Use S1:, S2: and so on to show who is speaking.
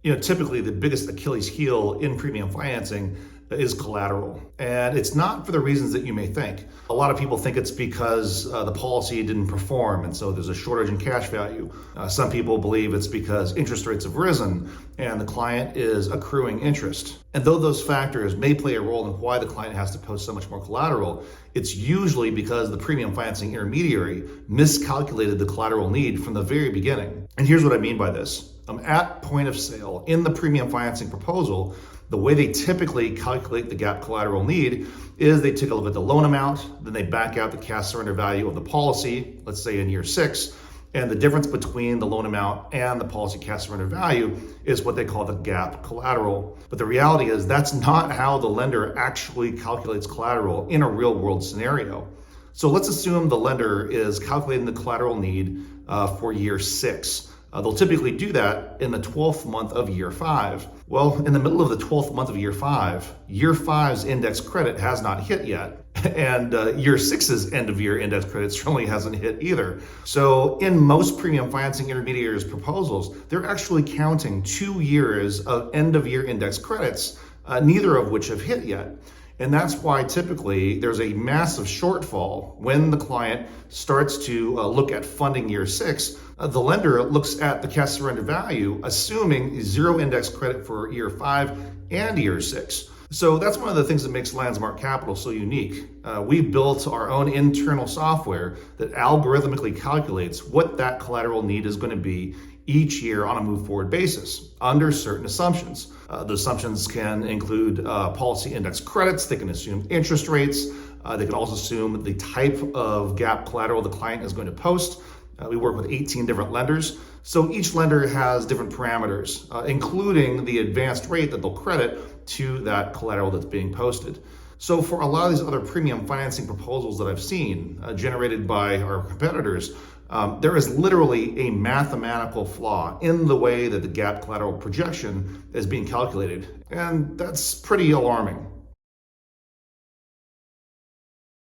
S1: Typically the biggest Achilles heel in premium financing is collateral. And it's not for the reasons that you may think. A lot of people think it's because the policy didn't perform and so there's a shortage in cash value. Some people believe it's because interest rates have risen and the client is accruing interest. And though those factors may play a role in why the client has to post so much more collateral, it's usually because the premium financing intermediary miscalculated the collateral need from the very beginning. And here's what I mean by this. At point of sale, in the premium financing proposal, the way they typically calculate the gap collateral need is they take a look at the loan amount, then they back out the cash surrender value of the policy, let's say in year 6, and the difference between the loan amount and the policy cash surrender value is what they call the gap collateral. But the reality is that's not how the lender actually calculates collateral in a real world scenario. So let's assume the lender is calculating the collateral need for year 6. They'll typically do that in the 12th month of year 5. Well, in the middle of the 12th month of year 5, year 5's index credit has not hit yet. And year 6's end of year index credit certainly hasn't hit either. So in most premium financing intermediaries proposals, they're actually counting 2 years of end of year index credits, neither of which have hit yet. And that's why typically there's a massive shortfall when the client starts to look at funding year 6. The lender looks at the cash surrender value, assuming 0 index credit for year 5 and year 6. So that's one of the things that makes Landsmark Capital so unique. We built our own internal software that algorithmically calculates what that collateral need is going to be each year on a move forward basis under certain assumptions. The assumptions can include policy index credits. They can assume interest rates. They can also assume the type of gap collateral the client is going to post. We work with 18 different lenders. So each lender has different parameters, including the advanced rate that they'll credit to that collateral that's being posted. So for a lot of these other premium financing proposals that I've seen generated by our competitors, there is literally a mathematical flaw in the way that the gap collateral projection is being calculated. And that's pretty alarming.